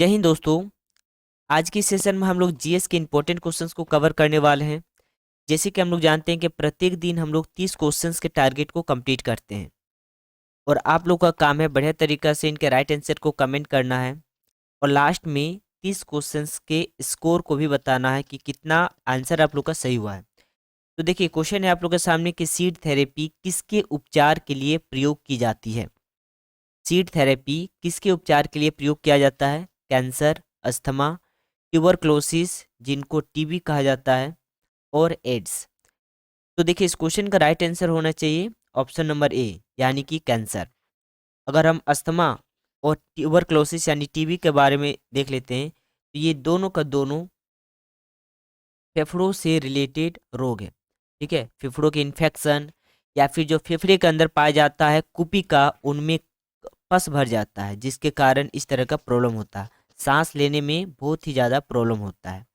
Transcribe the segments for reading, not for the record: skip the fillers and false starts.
जय हिंद दोस्तों। आज की सेशन में हम लोग जीएस के इंपॉर्टेंट क्वेश्चंस को कवर करने वाले हैं। जैसे कि हम लोग जानते हैं कि प्रत्येक दिन हम लोग 30 क्वेश्चंस के टारगेट को कंप्लीट करते हैं और आप लोग का काम है बढ़िया तरीका से इनके राइट आंसर को कमेंट करना है और लास्ट में 30 क्वेश्चंस के स्कोर को भी बताना है कि कितना आंसर आप लोग का सही हुआ है। तो देखिए क्वेश्चन है आप लोग के सामने कि सीड थेरेपी किसके उपचार के लिए प्रयोग की जाती है। सीड थेरेपी किसके उपचार के लिए प्रयोग किया जाता है? कैंसर, अस्थमा, ट्यूबरक्लोसिस जिनको टीबी कहा जाता है और एड्स। तो देखिए इस क्वेश्चन का राइट आंसर होना चाहिए ऑप्शन नंबर ए यानी कि कैंसर। अगर हम अस्थमा और ट्यूबरक्लोसिस यानी टीबी के बारे में देख लेते हैं तो ये दोनों का दोनों फेफड़ों से रिलेटेड रोग है। ठीक है, फेफड़ों के इन्फेक्शन या फिर जो फेफड़े के अंदर पाया जाता है कुपिका उनमें पस भर जाता है जिसके कारण इस तरह का प्रॉब्लम होता है। सांस लेने में बहुत ही ज़्यादा प्रॉब्लम होता है।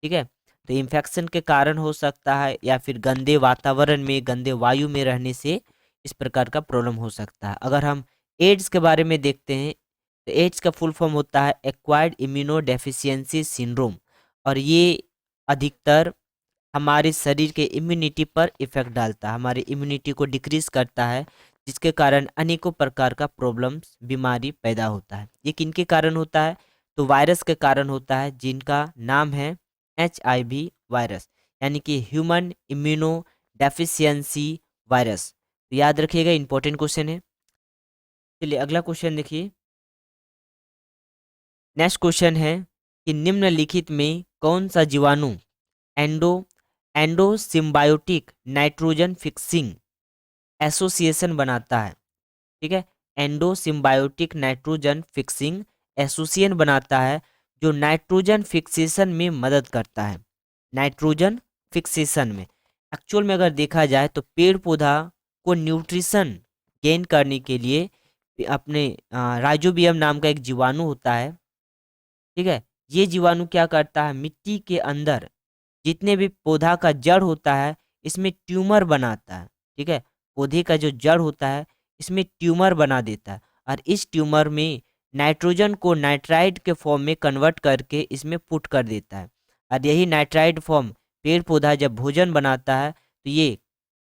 ठीक है, तो इन्फेक्शन के कारण हो सकता है या फिर गंदे वातावरण में गंदे वायु में रहने से इस प्रकार का प्रॉब्लम हो सकता है। अगर हम एड्स के बारे में देखते हैं तो एड्स का फुल फॉर्म होता है एक्वायर्ड इम्यूनो डेफिशिएंसी सिंड्रोम और ये अधिकतर हमारे शरीर के इम्यूनिटी पर इफेक्ट डालता है, हमारी इम्यूनिटी को डिक्रीज करता है जिसके कारण अनेकों प्रकार का प्रॉब्लम्स बीमारी पैदा होता है। ये किनके कारण होता है? तो वायरस के कारण होता है जिनका नाम है HIV वायरस यानी कि ह्यूमन इम्यूनो डेफिशिएंसी वायरस। तो याद रखिएगा इंपॉर्टेंट क्वेश्चन है। चलिए अगला क्वेश्चन देखिए। नेक्स्ट क्वेश्चन है कि निम्नलिखित में कौन सा जीवाणु endo endo symbiotic nitrogen fixing association बनाता है? ठीक है, endo symbiotic nitrogen fixing association बनाता है जो नाइट्रोजन फिक्सेशन में मदद करता है। नाइट्रोजन फिक्सेशन में एक्चुअल में अगर देखा जाए तो पेड़ पौधा को न्यूट्रिशन गेन करने के लिए अपने राइजोबियम नाम का एक जीवाणु होता है। ठीक है, ये जीवाणु क्या करता है मिट्टी के अंदर जितने भी पौधा का जड़ होता है इसमें ट्यूमर बनाता है। ठीक है, पौधे का जो जड़ होता है इसमें ट्यूमर बना देता है और इस ट्यूमर में नाइट्रोजन को नाइट्राइड के फॉर्म में कन्वर्ट करके इसमें पुट कर देता है और यही नाइट्राइड फॉर्म पेड़ पौधा जब भोजन बनाता है तो ये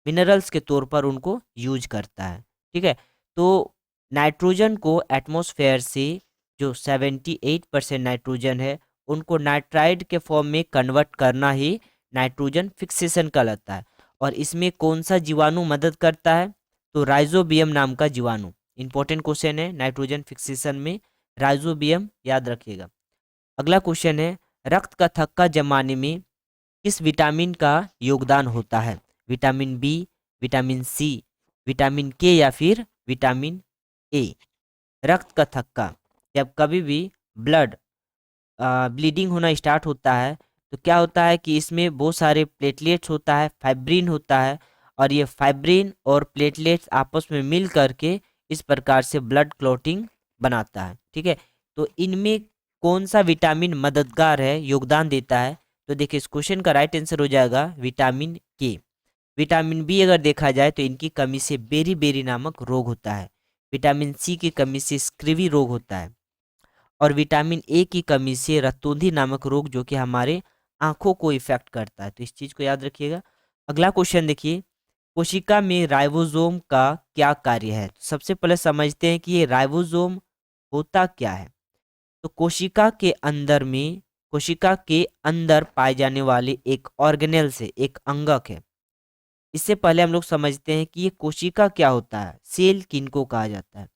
मिनरल्स के तौर पर उनको यूज करता है। ठीक है, तो नाइट्रोजन को एटमॉस्फेयर से जो 78% नाइट्रोजन है उनको नाइट्राइड के फॉर्म में कन्वर्ट करना ही नाइट्रोजन फिक्सेशन कहलाता है। और इसमें कौन सा जीवाणु मदद करता है? तो राइजोबियम नाम का जीवाणु। इंपॉर्टेंट क्वेश्चन है नाइट्रोजन फिक्सेशन में राइजोबियम, याद रखिएगा। अगला क्वेश्चन है रक्त का थक्का जमाने में किस विटामिन का योगदान होता है? Vitamin B, vitamin C, vitamin K या फिर विटामिन ए। रक्त का थक्का जब कभी भी ब्लड ब्लीडिंग होना स्टार्ट होता है तो क्या होता है कि इसमें बहुत सारे प्लेटलेट्स होता है, फाइब्रिन होता है और ये फाइब्रिन और प्लेटलेट्स आपस में मिल करके इस प्रकार से ब्लड क्लॉटिंग बनाता है। ठीक है, तो इनमें कौन सा विटामिन मददगार है, योगदान देता है? तो देखिए इस क्वेश्चन का राइट आंसर हो जाएगा विटामिन के। विटामिन बी अगर देखा जाए तो इनकी कमी से बेरी बेरी नामक रोग होता है। विटामिन सी की कमी से स्क्रीवी रोग होता है और विटामिन ए की कमी से रतौंधी नामक रोग जो कि हमारे आंखों को इफेक्ट करता है। तो इस चीज को याद रखिएगा। अगला क्वेश्चन देखिए, कोशिका में राइबोसोम का क्या कार्य है? तो सबसे पहले समझते हैं कि ये राइबोसोम होता क्या है। तो कोशिका के अंदर पाए जाने वाले एक ऑर्गेनेल से एक अंगक है। इससे पहले हम लोग समझते हैं कि ये कोशिका क्या होता है, सेल किनको कहा जाता है।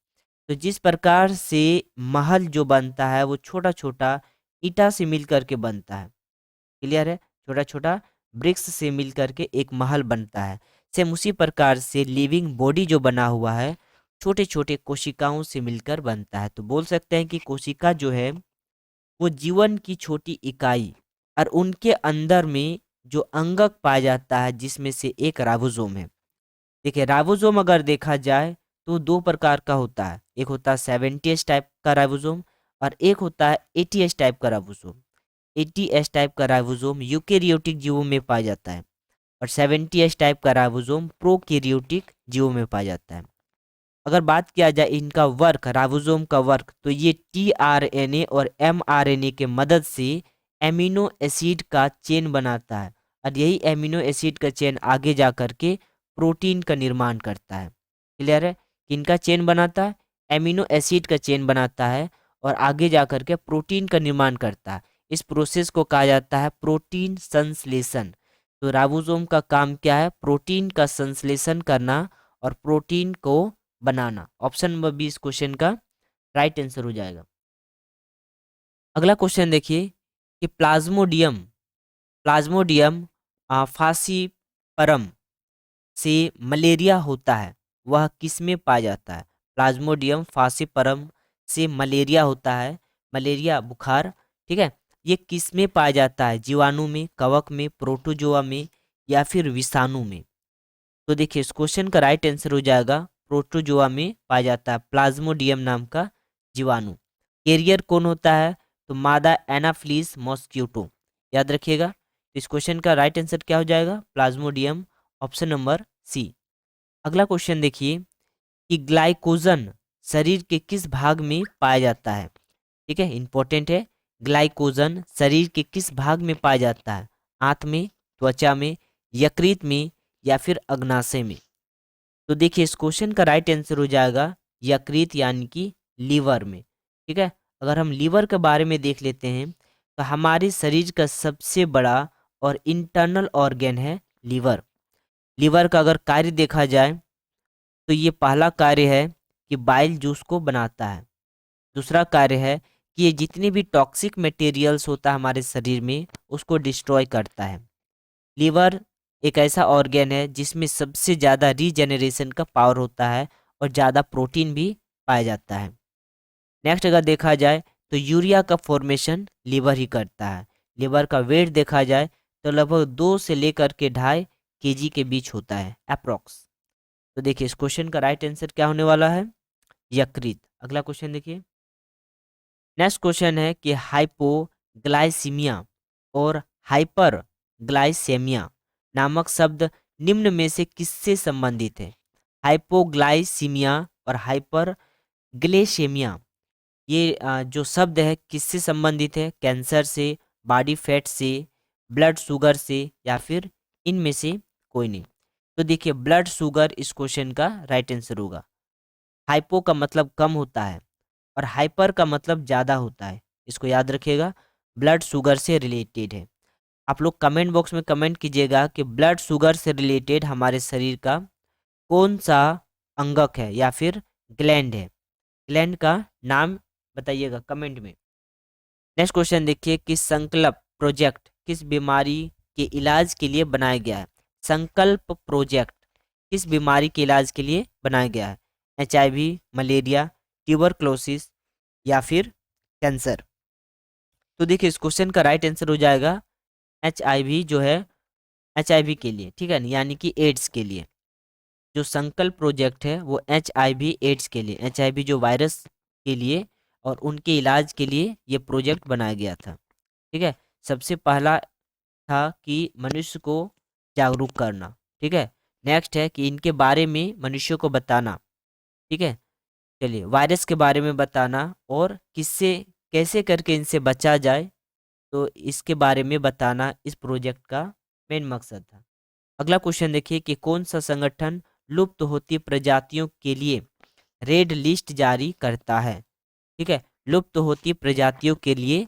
तो जिस प्रकार से महल जो बनता है वो छोटा छोटा ईटा से मिल करके बनता है, क्लियर है, छोटा छोटा ब्रिक्स से मिल करके एक महल बनता है। सेम उसी प्रकार से लिविंग बॉडी जो बना हुआ है छोटे छोटे कोशिकाओं से मिलकर बनता है। तो बोल सकते हैं कि कोशिका जो है वो जीवन की छोटी इकाई और उनके अंदर में जो अंगक पाया जाता है जिसमें से एक राइबोसोम है। देखिए राइबोसोम अगर देखा जाए तो दो प्रकार का होता है, एक होता है 70S टाइप का राइबोसोम और एक होता है 80S टाइप का राइबोसोम। 80S टाइप का राइबोसोम यूकेरियोटिक जीवों में पाया जाता है और 70S टाइप का राइबोसोम प्रोकैरियोटिक जीवों में पाया जाता है। अगर बात किया जाए इनका वर्क, राइबोसोम का वर्क, तो ये टीआरएनए और एमआरएनए के मदद से एमिनो एसिड का चेन बनाता है, और यही एमिनो एसिड का चेन आगे जा करके प्रोटीन का निर्माण करता है। क्लियर है? किनका चेन बनाता है? एमिनो एसिड का चेन बनाता है और आगे जा करके प्रोटीन का निर्माण करता है। इस प्रोसेस को कहा जाता है प्रोटीन संश्लेषण। तो राइबोसोम का काम क्या है? प्रोटीन का संश्लेषण करना और प्रोटीन को बनाना। ऑप्शन नंबर 20 क्वेश्चन का राइट आंसर हो जाएगा। अगला क्वेश्चन देखिए कि प्लाज्मोडियम प्लाज्मोडियम फासिपरम से मलेरिया होता है, वह किस में पाया जाता है? प्लाज्मोडियम फासिपरम से मलेरिया होता है, मलेरिया बुखार, ठीक है, ये किस में पाया जाता है? जीवाणु में, कवक में, प्रोटोजोआ में, या फिर विषाणु में? तो देखिए इस क्वेश्चन का राइट आंसर हो जाएगा प्रोटोजोआ में पाया जाता है प्लाज्मोडियम नाम का जीवाणु। कैरियर कौन होता है? तो मादा एनाफिलीज मॉस्क्यूटो, याद रखिएगा। तो इस क्वेश्चन का राइट आंसर क्या हो जाएगा? Plasmodium, option number C. अगला क्वेश्चन देखिए कि ग्लाइकोजन शरीर के किस भाग में पाया जाता है? ठीक है, इंपॉर्टेंट है। ग्लाइकोजन शरीर के किस भाग में पाया जाता है? आंत में, त्वचा में, यकृत में, या फिर अग्नाशय में? तो देखिए इस क्वेश्चन का राइट आंसर हो जाएगा यकृत यानी कि लीवर में। ठीक है, अगर हम लीवर के बारे में देख लेते हैं तो हमारे शरीर का सबसे बड़ा और इंटरनल ऑर्गन है लीवर। लीवर का अगर कार्य देखा जाए तो ये पहला कार्य है कि बाइल जूस को बनाता है। दूसरा कार्य है कि ये जितने भी टॉक्सिक मटेरियल्स होता है हमारे शरीर में उसको डिस्ट्रॉय करता है। लीवर एक ऐसा ऑर्गन है जिसमें सबसे ज़्यादा रीजेनरेशन का पावर होता है और ज़्यादा प्रोटीन भी पाया जाता है। नेक्स्ट अगर देखा जाए तो यूरिया का फॉर्मेशन लीवर ही करता है। लीवर का वेट देखा जाए तो लगभग 2 से लेकर के 2.5 केजी के बीच होता है अप्रोक्स। तो देखिए इस क्वेश्चन का राइट आंसर क्या होने वाला है? यकृत। अगला क्वेश्चन देखिए। नेक्स्ट क्वेश्चन है कि हाइपोग्लाइसीमिया और हाइपरग्लाइसेमिया नामक शब्द निम्न में से किससे संबंधित है? हाइपोग्लाइसीमिया और हाइपरग्लाइसेमिया ये जो शब्द है किससे संबंधित है? कैंसर से, बॉडी फैट से, ब्लड शुगर से, या फिर इनमें से कोई नहीं? तो देखिए ब्लड शुगर इस क्वेश्चन का राइट आंसर होगा। हाइपो का मतलब कम होता है और हाइपर का मतलब ज़्यादा होता है, इसको याद रखिएगा। ब्लड शुगर से रिलेटेड है। आप लोग कमेंट बॉक्स में कमेंट कीजिएगा कि ब्लड शुगर से रिलेटेड हमारे शरीर का कौन सा अंगक है या फिर ग्लैंड है। ग्लैंड का नाम बताइएगा कमेंट में। नेक्स्ट क्वेश्चन देखिए कि संकल्प प्रोजेक्ट किस बीमारी के इलाज के लिए बनाया गया है? संकल्प प्रोजेक्ट किस बीमारी के इलाज के लिए बनाया गया है? HIV, मलेरिया, ट्यूबरक्लोसिस, या फिर कैंसर? तो देखिए इस क्वेश्चन का राइट आंसर हो जाएगा HIV जो है, HIV के लिए, ठीक है, यानी कि एड्स के लिए। जो संकल्प प्रोजेक्ट है वो HIV एड्स के लिए, HIV जो वायरस के लिए और उनके इलाज के लिए ये प्रोजेक्ट बनाया गया था। ठीक है, सबसे पहला था कि मनुष्य को जागरूक करना। ठीक है, नेक्स्ट है कि इनके बारे में मनुष्यों को बताना। ठीक है, चलिए वायरस के बारे में बताना और किससे कैसे करके इनसे बचा जाए, तो इसके बारे में बताना इस प्रोजेक्ट का मेन मकसद था। अगला क्वेश्चन देखिए कि कौन सा संगठन लुप्त होती प्रजातियों के लिए रेड लिस्ट जारी करता है? ठीक है, लुप्त होती प्रजातियों के लिए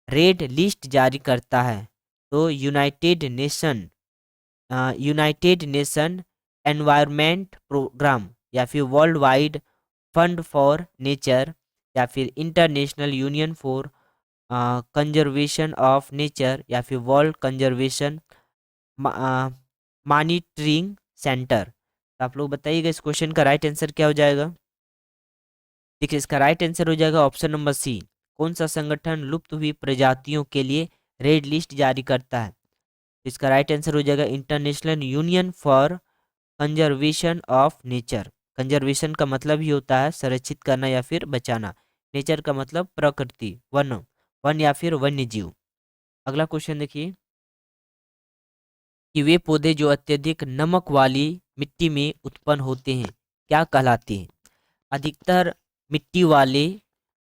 रेड लिस्ट जारी करता है। तो यूनाइटेड नेशन एनवायरनमेंट प्रोग्राम, या फिर world wide fund for nature, या फिर international union for conservation of nature, या फिर वर्ल्ड कंजर्वेशन मॉनिटरिंग सेंटर? तो आप लोग बताइएगा इस क्वेश्चन का राइट आंसर क्या हो जाएगा? देखिए इसका राइट आंसर हो जाएगा ऑप्शन नंबर सी। कौन सा संगठन लुप्त हुई प्रजातियों के लिए रेड लिस्ट जारी करता है? तो इसका राइट आंसर हो जाएगा international union for conservation of nature. Conservation का मतलब ही होता है संरक्षित करना या फिर बचाना। नेचर का मतलब प्रकृति, वन, वन या फिर वन्य जीव। अगला क्वेश्चन देखिए कि वे पौधे जो अत्यधिक नमक वाली मिट्टी में उत्पन्न होते हैं क्या कहलाते हैं? अधिकतर मिट्टी वाले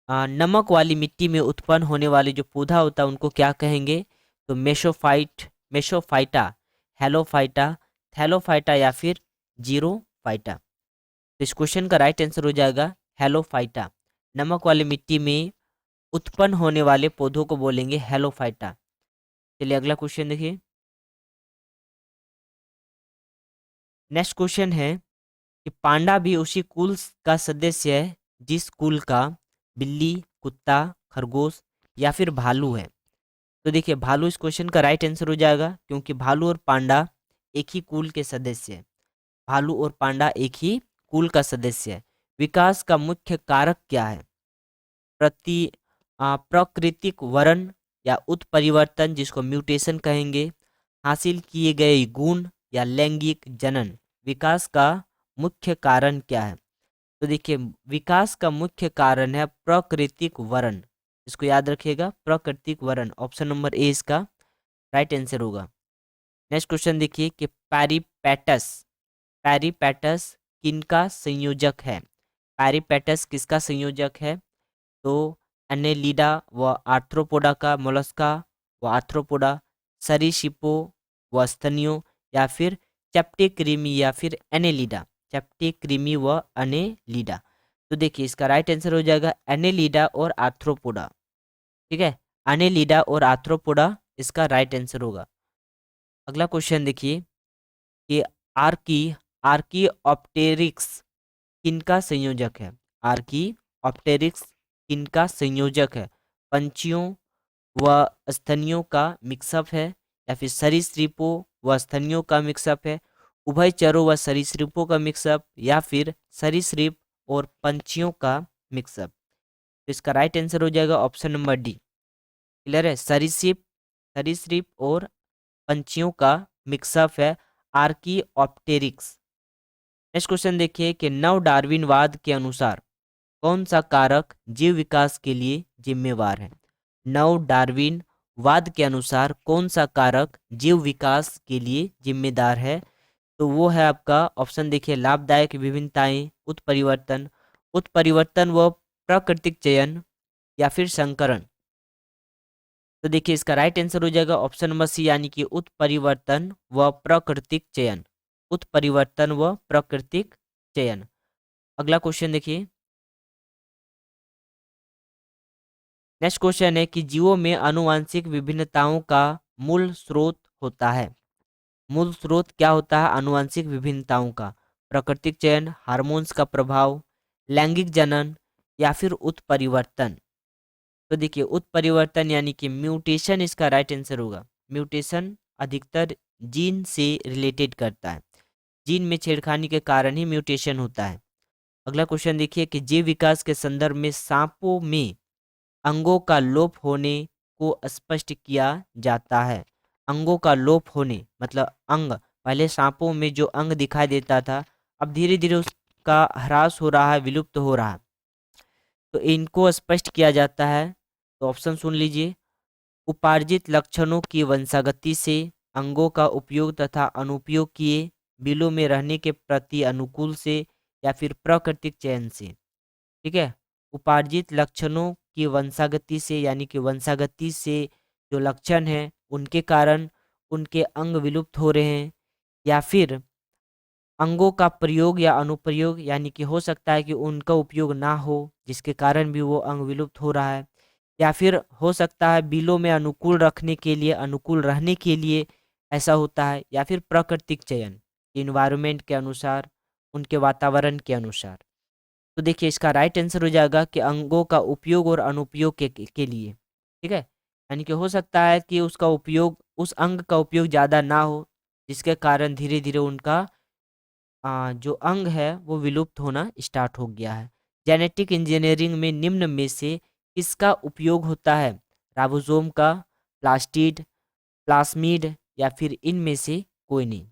नमक वाली मिट्टी में उत्पन्न होने वाले जो पौधा होता है उनको क्या कहेंगे? तो मेसोफाइटा, हेलोफाइटा, थैलोफाइटा या फिर जीरोफाइटा। तो इस क्वेश्चन का राइट आंसर हो जाएगा हेलोफाइटा। नमक वाली मिट्टी में उत्पन्न होने वाले पौधों को बोलेंगे हेलोफाइटा। चलिए अगला क्वेश्चन देखिए। नेक्स्ट क्वेश्चन है कि पांडा भी उसी कुल का सदस्य है जिस कुल का बिल्ली, कुत्ता, खरगोश या फिर भालू है। तो देखिए भालू इस क्वेश्चन का राइट आंसर हो जाएगा, क्योंकि भालू और पांडा एक ही कुल के सदस्य है। भालू और पांडा एक ही कुल का सदस्य है। विकास का मुख्य कारक क्या है? प्राकृतिक वर्ण या उत्परिवर्तन, जिसको म्यूटेशन कहेंगे, हासिल किए गए गुण या लैंगिक जनन। विकास का मुख्य कारण क्या है? तो देखिए विकास का मुख्य कारण है प्राकृतिक वर्ण। इसको याद रखिएगा, प्राकृतिक वर्ण। ऑप्शन नंबर ए इसका राइट आंसर होगा। नेक्स्ट क्वेश्चन देखिए कि पैरीपेटस, पैरीपेटस किनका संयोजक है? पैरीपेटस किसका संयोजक है? तो एनेलिडा व आर्थ्रोपोडा का, मोलस्का व आर्थ्रोपोडा, सरीसृपों व स्तनियों, या फिर चैप्टे कृमि या फिर एनेलिडा, चैप्टे कृमि व एनेलिडा। तो देखिए इसका राइट आंसर हो जाएगा एनेलिडा और आर्थ्रोपोडा। ठीक है, एनेलिडा और आर्थ्रोपोडा इसका राइट आंसर होगा। अगला क्वेश्चन देखिए कि आर्की आर्कीऑप्टेरिक्स किनका संयोजक है? आर्कीऑप्टेरिक्स किनका संयोजक है? पंछियों व स्तनियों का मिक्सअप है, या फिर सरीसृपों व स्तनियों का मिक्सअप है, उभयचरों व सरीसृपों का मिक्सअप, या फिर सरीसृप और पंछियों का मिक्सअप। तो इसका राइट आंसर हो जाएगा ऑप्शन नंबर डी। क्लियर है? सरीसृप और पंछियों का मिक्सअप है आर्कीऑप्टेरिक्स। नेक्स्ट क्वेश्चन देखिए कि नव डार्विनवाद के अनुसार कौन सा कारक जीव विकास के लिए जिम्मेवार है? नव डार्विनवाद के अनुसार कौन सा कारक जीव विकास के लिए जिम्मेदार है? तो वो है आपका ऑप्शन देखिए, लाभदायक विभिन्नताएं, उत्परिवर्तन, उत्परिवर्तन व प्राकृतिक चयन, या फिर संकरण। तो देखिए इसका राइट आंसर हो जाएगा ऑप्शन नंबर सी, यानी कि उत्परिवर्तन व प्राकृतिक चयन। उत्परिवर्तन व प्राकृतिक चयन। अगला क्वेश्चन देखिए। नेक्स्ट क्वेश्चन है कि जीवों में आनुवंशिक विभिन्नताओं का मूल स्रोत होता है। मूल स्रोत क्या होता है आनुवंशिक विभिन्नताओं का? प्राकृतिक चयन, हार्मोन्स का प्रभाव, लैंगिक जनन, या फिर उत्परिवर्तन। तो देखिए उत्परिवर्तन यानी कि म्यूटेशन इसका राइट आंसर होगा। म्यूटेशन अधिकतर जीन से रिलेटेड करता है। जीन में छेड़खानी के कारण ही म्यूटेशन होता है। अगला क्वेश्चन देखिए कि जीव विकास के संदर्भ में सांपों में अंगों का लोप होने को स्पष्ट किया जाता है। अंगों का लोप होने मतलब अंग, पहले सांपों में जो अंग दिखाई देता था अब धीरे धीरे उसका ह्रास हो रहा है, विलुप्त हो रहा है। तो इनको स्पष्ट किया जाता है। तो ऑप्शन सुन लीजिए, उपार्जित लक्षणों की वंशागति से, अंगों का उपयोग तथा अनुपयोग किए बिलों में रहने के प्रति अनुकूल से, या फिर प्राकृतिक चयन से। ठीक है, उपार्जित लक्षणों की वंशागति से यानी कि वंशागति से जो लक्षण है उनके कारण उनके अंग विलुप्त हो रहे हैं, या फिर अंगों का प्रयोग या अनुप्रयोग, यानी कि हो सकता है कि उनका उपयोग ना हो जिसके कारण भी वो अंग विलुप्त हो रहा है, या फिर हो सकता है बिलों में अनुकूल रखने के लिए, अनुकूल रहने के लिए ऐसा होता है, या फिर प्राकृतिक चयन, इन्वायरमेंट के अनुसार, उनके वातावरण के अनुसार। तो देखिए इसका राइट आंसर हो जाएगा कि अंगों का उपयोग और अनुपयोग के लिए। ठीक है, यानी कि हो सकता है कि उसका उपयोग, उस अंग का उपयोग ज़्यादा ना हो जिसके कारण धीरे धीरे उनका जो अंग है वो विलुप्त होना स्टार्ट हो गया है। जेनेटिक इंजीनियरिंग में निम्न में से किसका उपयोग होता है? राइबोसोम का, प्लास्टिड, प्लास्मिड, या फिर इनमें से कोई नहीं।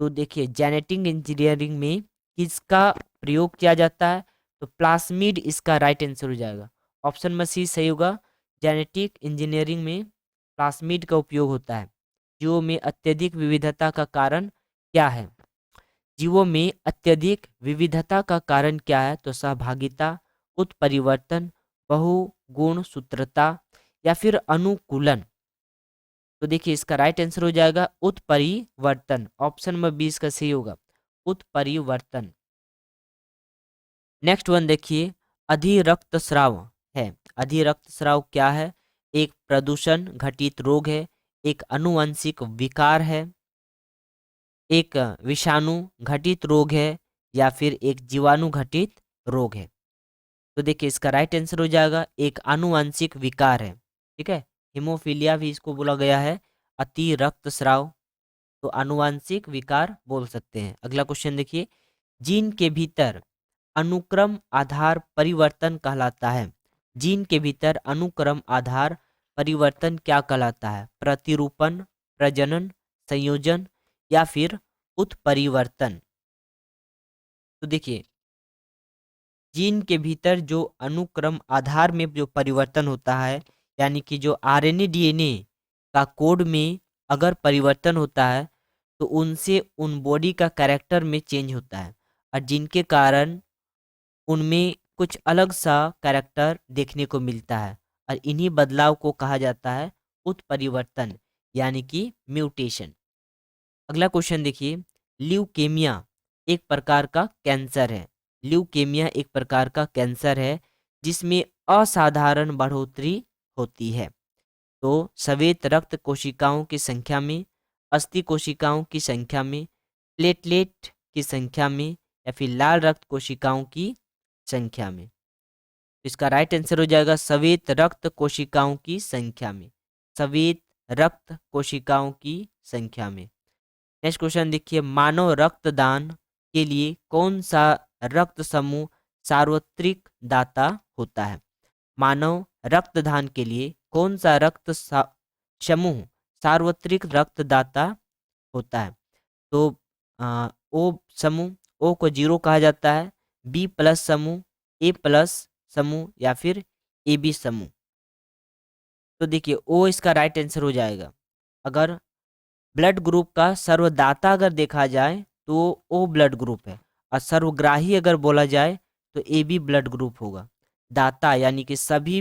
तो देखिए जेनेटिक इंजीनियरिंग में किसका प्रयोग किया जाता है? तो प्लास्मिड इसका राइट आंसर हो जाएगा। ऑप्शन में सी सही होगा। जेनेटिक इंजीनियरिंग में प्लास्मिड का उपयोग होता है। जीवों में अत्यधिक विविधता का कारण क्या है? जीवों में अत्यधिक विविधता का कारण क्या है? तो सहभागिता, उत्परिवर्तन, बहुगुण सूत्रता या फिर अनुकूलन। तो देखिए इसका राइट आंसर हो जाएगा उत्परिवर्तन। ऑप्शन नंबर 20 का सही होगा, उत्परिवर्तन। नेक्स्ट वन देखिए, अधिरक्तस्राव है। अधिरक्तस्राव क्या है? एक प्रदूषण घटित रोग है, एक आनुवंशिक विकार है, एक विषाणु घटित रोग है या फिर एक जीवाणु घटित रोग है। तो देखिए इसका राइट आंसर हो जाएगा एक आनुवंशिक विकार है। ठीक है, हिमोफीलिया भी इसको बोला गया है, अति रक्तस्राव, तो आनुवंशिक विकार बोल सकते हैं। अगला क्वेश्चन देखिए, जीन के भीतर अनुक्रम आधार परिवर्तन कहलाता है। जीन के भीतर अनुक्रम आधार परिवर्तन क्या कहलाता है? प्रतिरूपण, प्रजनन, संयोजन या फिर उत्परिवर्तन। तो देखिए जीन के भीतर जो अनुक्रम आधार में जो परिवर्तन होता है, यानी कि जो आरएनए डीएनए का कोड में अगर परिवर्तन होता है तो उनसे उन बॉडी का कैरेक्टर में चेंज होता है, और जिनके कारण उनमें कुछ अलग सा कैरेक्टर देखने को मिलता है, और इन्हीं बदलाव को कहा जाता है उत्परिवर्तन यानी कि म्यूटेशन। अगला क्वेश्चन देखिए, ल्यूकेमिया एक प्रकार का कैंसर है। ल्यूकेमिया एक प्रकार का कैंसर है जिसमें असाधारण बढ़ोतरी होती है। तो श्वेत रक्त कोशिकाओं की संख्या में, अस्थि कोशिकाओं की संख्या में, प्लेटलेट की संख्या में या फिर लाल रक्त कोशिकाओं की संख्या में। तो इसका राइट आंसर हो जाएगा श्वेत रक्त कोशिकाओं की संख्या में, श्वेत रक्त कोशिकाओं की संख्या में। नेक्स्ट क्वेश्चन देखिए, मानव रक्तदान के लिए कौन सा रक्त समूह सार्वत्रिक दाता होता है? मानव रक्तदान के लिए कौन सा समूह सार्वत्रिक रक्तदाता होता है? तो ओ समूह, ओ को 0 कहा जाता है, बी प्लस समूह, ए प्लस समूह या फिर ए बी समूह। तो देखिए ओ इसका राइट आंसर हो जाएगा। अगर ब्लड ग्रुप का सर्वदाता अगर देखा जाए तो ओ ब्लड ग्रुप है, और सर्वग्राही अगर बोला जाए तो ए बी ब्लड ग्रुप होगा। दाता यानी कि सभी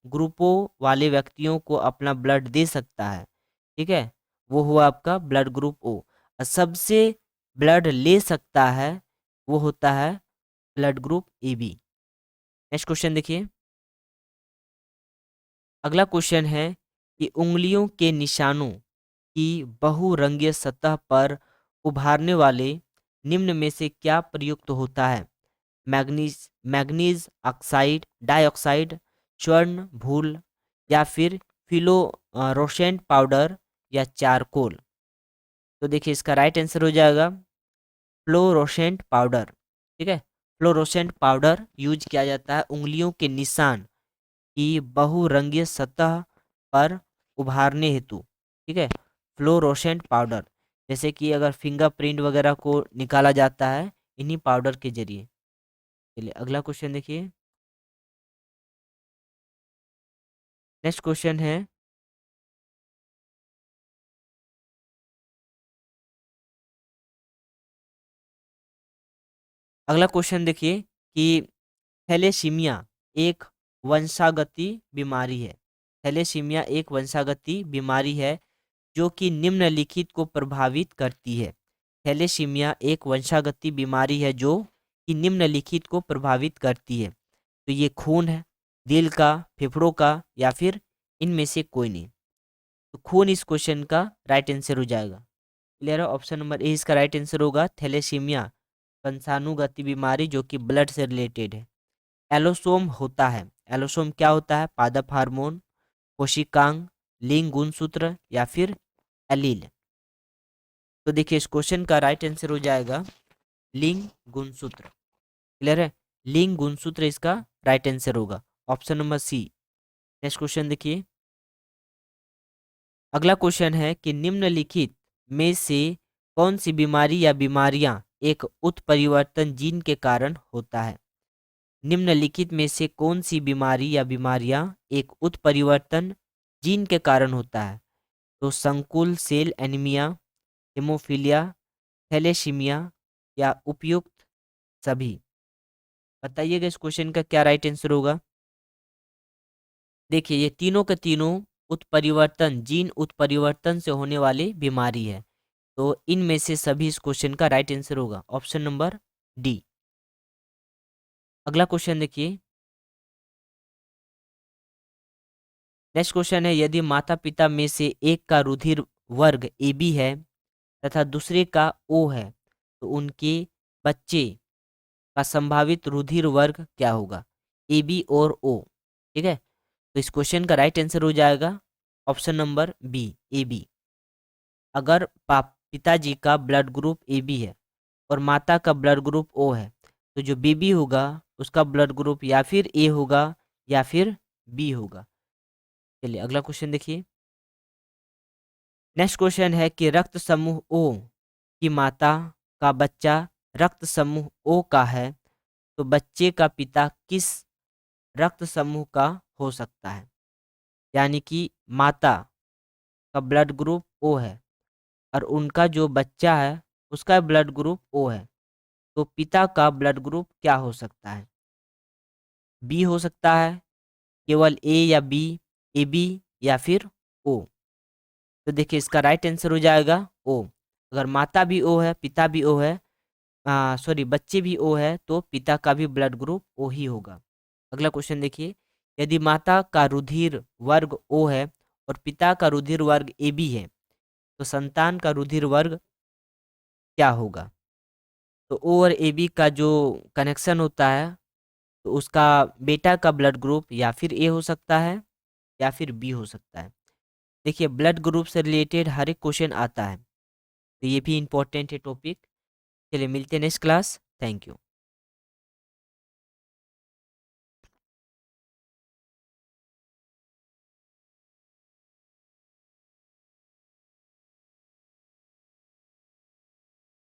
ग्रुपों वाले व्यक्तियों को अपना ब्लड दे सकता है, ठीक है, वो हुआ आपका ब्लड ग्रुप ओ। और सबसे ब्लड ले सकता है वो होता है blood group A B. Next question देखिए, अगला क्वेश्चन है कि उंगलियों के निशानों की बहुरंगीय सतह पर उभारने वाले निम्न में से क्या प्रयुक्त होता है? मैग्नीज मैग्नीज ऑक्साइड, डाइऑक्साइड, स्वर्ण भूल या फिर फ्लोरोसेंट पाउडर या चारकोल। तो देखिए इसका राइट आंसर हो जाएगा फ्लोरोसेंट पाउडर। ठीक है, फ्लोरोसेंट पाउडर यूज किया जाता है उंगलियों के निशान की बहुरंगीय सतह पर उभारने हेतु। ठीक है, फ्लोरोसेंट पाउडर, जैसे कि अगर फिंगरप्रिंट वगैरह को निकाला जाता है इन्हीं पाउडर के जरिए। चलिए अगला क्वेश्चन देखिए, नेक्स्ट क्वेश्चन है, अगला क्वेश्चन देखिए कि थैलेसीमिया एक वंशागति बीमारी है। थैलेसीमिया एक वंशागति बीमारी है जो कि निम्नलिखित को प्रभावित करती है। थैलेसीमिया एक वंशागति बीमारी है जो कि निम्नलिखित को प्रभावित करती है। तो ये खून है, दिल का, फेफड़ों का या फिर इनमें से कोई नहीं। तो खून इस क्वेश्चन का राइट आंसर हो जाएगा। क्लियर है, ऑप्शन नंबर ए इसका राइट आंसर होगा, थैलेसीमिया वंशानुगति बीमारी जो कि ब्लड से रिलेटेड है। एलोसोम होता है, एलोसोम क्या होता है? पादप हार्मोन, कोशिकांग, लिंग गुणसूत्र या फिर एलील। तो देखिए इस क्वेश्चन का राइट आंसर हो जाएगा लिंग गुणसूत्र। क्लियर है, लिंग गुणसूत्र इसका राइट आंसर होगा, option number C. Next question देखिए, अगला क्वेश्चन है कि निम्नलिखित में से कौन सी बीमारी या बीमारियां एक उत्परिवर्तन जीन के कारण होता है? निम्नलिखित में से कौन सी बीमारी या बीमारियां एक उत्परिवर्तन जीन के कारण होता है? तो संकुल सेल एनीमिया, हेमोफीलिया, थैलेसीमिया या उपयुक्त सभी? बताइएगा इस क्वेश्चन का क्या राइट आंसर होगा। देखिए ये तीनों के तीनों उत्परिवर्तन, जीन उत्परिवर्तन से होने वाली बीमारी है, तो इनमें से सभी इस क्वेश्चन का राइट आंसर होगा ऑप्शन नंबर डी। अगला क्वेश्चन देखिए, नेक्स्ट क्वेश्चन है, यदि माता पिता में से एक का रुधिर वर्ग ए बी है तथा दूसरे का ओ है, तो उनके बच्चे का संभावित रुधिर वर्ग क्या होगा, ए बी और ओ। ठीक है, तो इस क्वेश्चन का राइट आंसर हो जाएगा option number B, A B. अगर पिताजी का ब्लड ग्रुप ए बी है और माता का ब्लड ग्रुप ओ है, तो जो बेबी होगा उसका ब्लड ग्रुप या फिर ए होगा या फिर बी होगा। चलिए अगला क्वेश्चन देखिए, नेक्स्ट क्वेश्चन है कि रक्त समूह ओ की माता का बच्चा रक्त समूह ओ का है, तो बच्चे का पिता किस रक्त समूह का हो सकता है। यानी कि माता का ब्लड ग्रुप ओ है और उनका जो बच्चा है उसका ब्लड ग्रुप ओ है, तो पिता का ब्लड ग्रुप क्या हो सकता है। बी हो सकता है, केवल ए या बी, ए बी या फिर ओ। तो देखिए इसका राइट आंसर हो जाएगा ओ। अगर माता भी ओ है पिता भी ओ है, सॉरी बच्चे भी ओ है, तो पिता का भी ब्लड ग्रुप ओ ही होगा। अगला क्वेश्चन देखिए, यदि माता का रुधिर वर्ग ओ है और पिता का रुधिर वर्ग ए बी है, तो संतान का रुधिर वर्ग क्या होगा। तो ओ और ए बी का जो कनेक्शन होता है, तो उसका बेटा का ब्लड ग्रुप या फिर ए हो सकता है या फिर बी हो सकता है। देखिए ब्लड ग्रुप से रिलेटेड हर एक क्वेश्चन आता है, तो ये भी इम्पोर्टेंट है टॉपिक। चलिए मिलते हैं नेक्स्ट क्लास, थैंक यू।